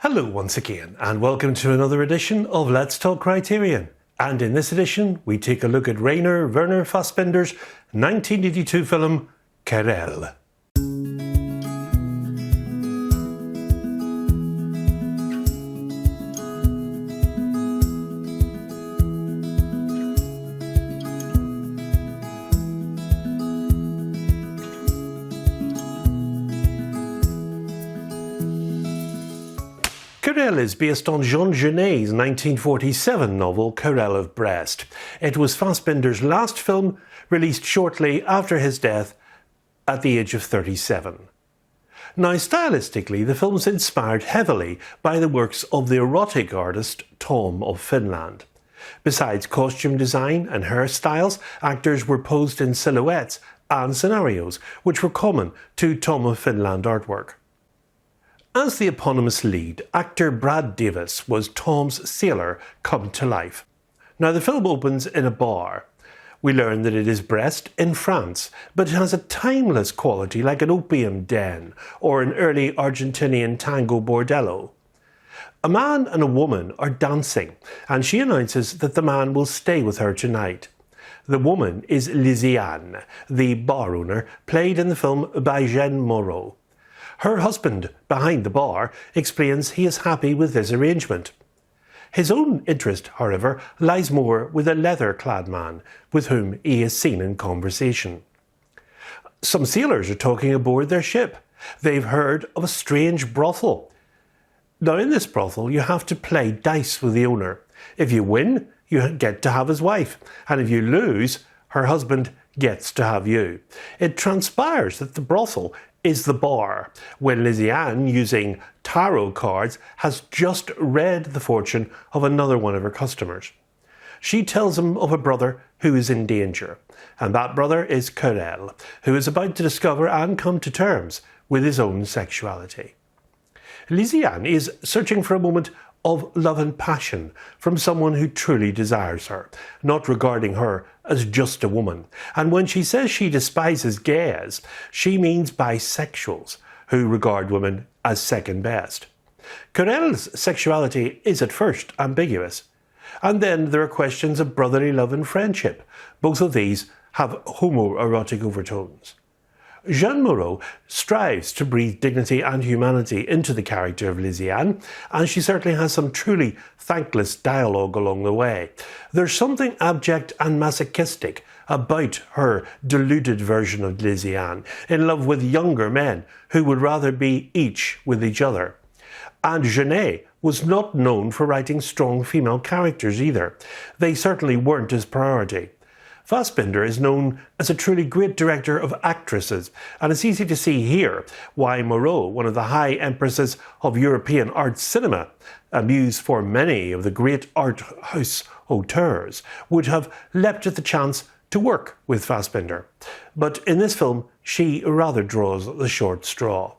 Hello once again, and welcome to another edition of Let's Talk Criterion. And in this edition, we take a look at Rainer Werner Fassbinder's 1982 film, Querelle. Querelle is based on Jean Genet's 1947 novel Querelle of Brest. It was Fassbinder's last film, released shortly after his death at the age of 37. Now, stylistically, the film's inspired heavily by the works of the erotic artist Tom of Finland. Besides costume design and hairstyles, actors were posed in silhouettes and scenarios, which were common to Tom of Finland artwork. As the eponymous lead, actor Brad Davis was Tom's sailor come to life. Now, the film opens in a bar. We learn that it is Brest in France, but it has a timeless quality like an opium den or an early Argentinian tango bordello. A man and a woman are dancing, and she announces that the man will stay with her tonight. The woman is Lisiane, the bar owner, played in the film by Jean Genet. Her husband, behind the bar, explains he is happy with this arrangement. His own interest, however, lies more with a leather-clad man with whom he is seen in conversation. Some sailors are talking aboard their ship. They've heard of a strange brothel. Now, in this brothel, you have to play dice with the owner. If you win, you get to have his wife, and if you lose, her husband gets to have you. It transpires that the brothel is the bar, when Lisiane, using tarot cards, has just read the fortune of another one of her customers. She tells him of a brother who is in danger, and that brother is Querelle, who is about to discover and come to terms with his own sexuality. Lisiane is searching for a moment of love and passion from someone who truly desires her, not regarding her as just a woman. And when she says she despises gays, she means bisexuals who regard women as second best. Querelle's sexuality is at first ambiguous, and then there are questions of brotherly love and friendship. Both of these have homoerotic overtones. Jean Genet strives to breathe dignity and humanity into the character of Lisiane, and she certainly has some truly thankless dialogue along the way. There's something abject and masochistic about her deluded version of Lisiane, in love with younger men who would rather be each with each other. And Genet was not known for writing strong female characters either. They certainly weren't his priority. Fassbinder is known as a truly great director of actresses, and it's easy to see here why Moreau, one of the high empresses of European art cinema, a muse for many of the great art house auteurs, would have leapt at the chance to work with Fassbinder. But in this film, she rather draws the short straw.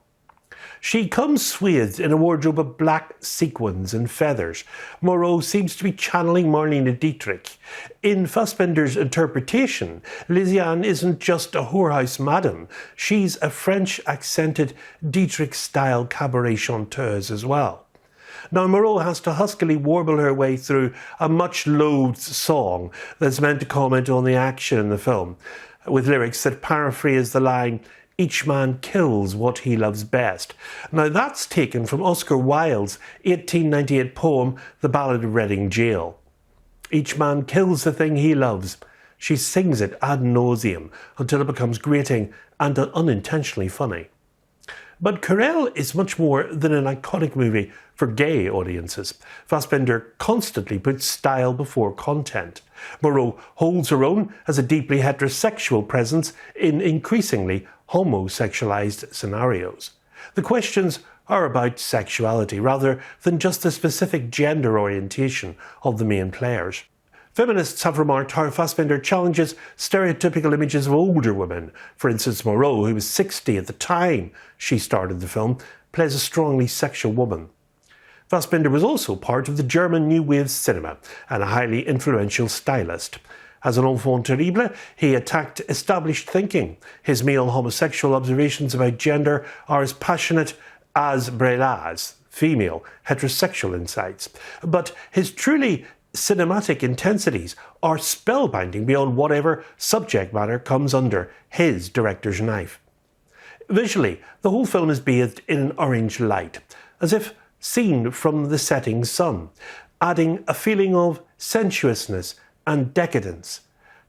She comes swathed in a wardrobe of black sequins and feathers. Moreau seems to be channeling Marlene Dietrich. In Fassbinder's interpretation, Lisiane isn't just a whorehouse madam. She's a French-accented Dietrich-style cabaret chanteuse as well. Now, Moreau has to huskily warble her way through a much-loathed song that's meant to comment on the action in the film, with lyrics that paraphrase the line, "Each man kills what he loves best." Now, that's taken from Oscar Wilde's 1898 poem, The Ballad of Reading Gaol. Each man kills the thing he loves. She sings it ad nauseum until it becomes grating and unintentionally funny. But Querelle is much more than an iconic movie for gay audiences. Fassbinder constantly puts style before content. Moreau holds her own as a deeply heterosexual presence in increasingly homosexualized scenarios. The questions are about sexuality rather than just the specific gender orientation of the main players. Feminists have remarked how Fassbinder challenges stereotypical images of older women. For instance, Moreau, who was 60 at the time she started the film, plays a strongly sexual woman. Fassbinder was also part of the German New Wave cinema and a highly influential stylist. As an enfant terrible, he attacked established thinking. His male homosexual observations about gender are as passionate as Brelas, female, heterosexual insights. But his truly cinematic intensities are spellbinding beyond whatever subject matter comes under his director's knife. Visually, the whole film is bathed in an orange light, as if seen from the setting sun, adding a feeling of sensuousness and decadence.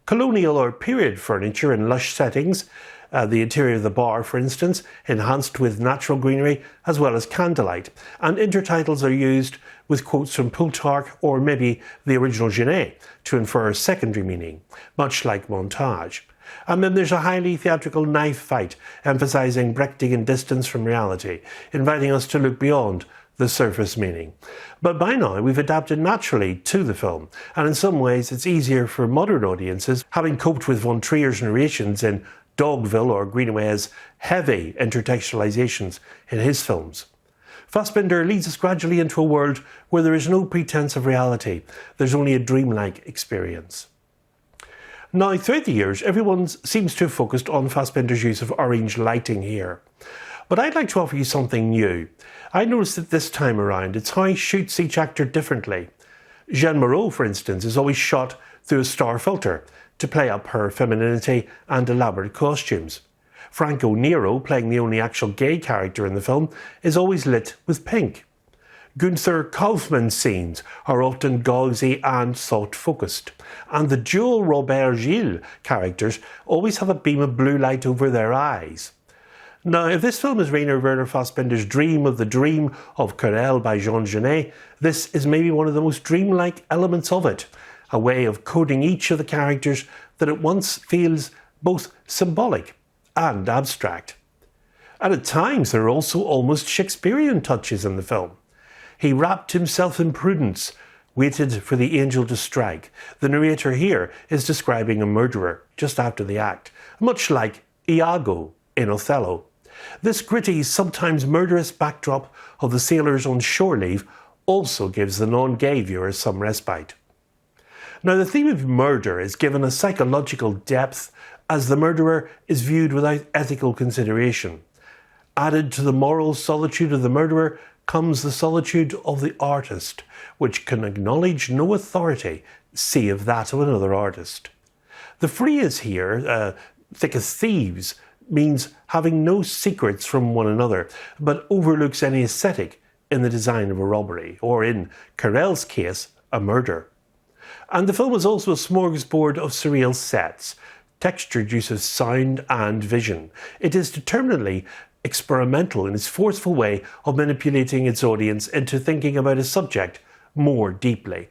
Colonial or period furniture in lush settings, the interior of the bar, for instance, enhanced with natural greenery as well as candlelight, and intertitles are used with quotes from Plutarch or maybe the original Genet to infer a secondary meaning, much like montage. And then there's a highly theatrical knife fight, emphasising Brechtian distance from reality, inviting us to look beyond the surface meaning. But by now we've adapted naturally to the film, and in some ways it's easier for modern audiences, having coped with von Trier's narrations in Dogville or Greenaway's heavy intertextualizations in his films. Fassbinder leads us gradually into a world where there is no pretense of reality, there's only a dreamlike experience. Now, throughout the years, everyone seems to have focused on Fassbinder's use of orange lighting here. But I'd like to offer you something new. I noticed that this time around, it's how he shoots each actor differently. Jeanne Moreau, for instance, is always shot through a star filter to play up her femininity and elaborate costumes. Franco Nero, playing the only actual gay character in the film, is always lit with pink. Gunther Kaufmann's scenes are often gauzy and thought-focused, and the dual Robert Gilles characters always have a beam of blue light over their eyes. Now, if this film is Rainer Werner Fassbinder's dream of the dream of Querelle by Jean Genet, this is maybe one of the most dreamlike elements of it, a way of coding each of the characters that at once feels both symbolic and abstract. And at times there are also almost Shakespearean touches in the film. He wrapped himself in prudence, waited for the angel to strike. The narrator here is describing a murderer just after the act, much like Iago in Othello. This gritty, sometimes murderous backdrop of the sailors on shore leave also gives the non-gay viewers some respite. Now, the theme of murder is given a psychological depth as the murderer is viewed without ethical consideration. Added to the moral solitude of the murderer comes the solitude of the artist, which can acknowledge no authority save that of another artist. The phrase here, thick as thieves, means having no secrets from one another, but overlooks any aesthetic in the design of a robbery, or in Querelle's case, a murder. And the film is also a smorgasbord of surreal sets, textured use of sound and vision. It is determinedly experimental in its forceful way of manipulating its audience into thinking about a subject more deeply.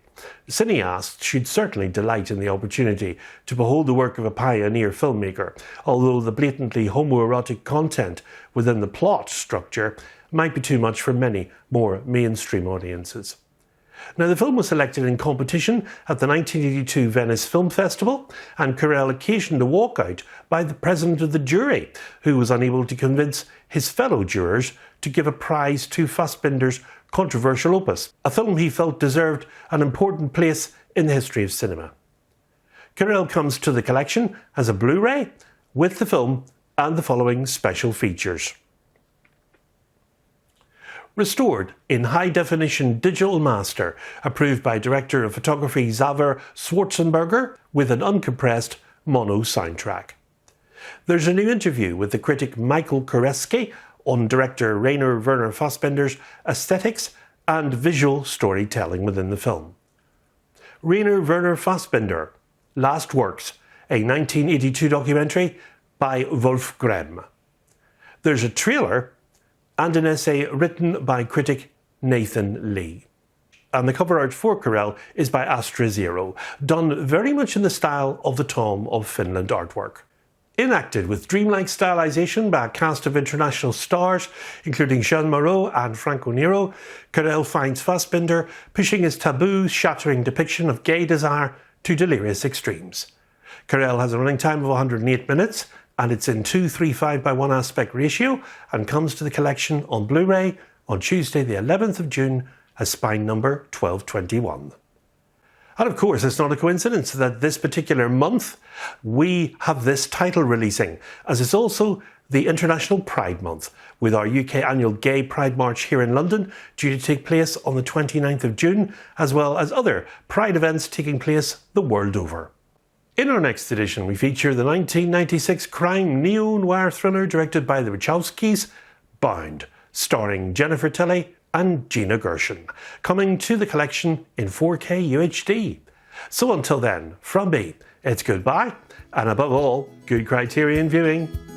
Cineasts should certainly delight in the opportunity to behold the work of a pioneer filmmaker, although the blatantly homoerotic content within the plot structure might be too much for many more mainstream audiences. Now, the film was selected in competition at the 1982 Venice Film Festival, and Querelle occasioned a walkout by the president of the jury, who was unable to convince his fellow jurors to give a prize to Fassbinder's controversial opus, a film he felt deserved an important place in the history of cinema. Querelle comes to the collection as a Blu-ray with the film and the following special features. Restored in high-definition digital master, approved by director of photography Xaver Schwarzenberger, with an uncompressed mono soundtrack. There's a new interview with the critic Michael Koreski on director Rainer Werner Fassbinder's aesthetics and visual storytelling within the film. Rainer Werner Fassbinder, Last Works, a 1982 documentary by Wolf Grimm. There's a trailer and an essay written by critic Nathan Lee. And the cover art for Querelle is by Astra Zero, done very much in the style of the Tom of Finland artwork. Enacted with dreamlike stylization by a cast of international stars, including Jeanne Moreau and Franco Nero, Querelle finds Fassbinder pushing his taboo-shattering depiction of gay desire to delirious extremes. Querelle has a running time of 108 minutes, and it's in 2:3:5:1 aspect ratio, and comes to the collection on Blu-ray on Tuesday the 11th of June as spine number 1221. And of course, it's not a coincidence that this particular month we have this title releasing, as it's also the International Pride Month, with our UK annual Gay Pride March here in London due to take place on the 29th of June, as well as other Pride events taking place the world over. In our next edition, we feature the 1996 crime neo-noir thriller directed by the Wachowskis, Bound, starring Jennifer Tilly and Gina Gershon, coming to the collection in 4K UHD. So until then, from me, it's goodbye, and above all, good Criterion viewing.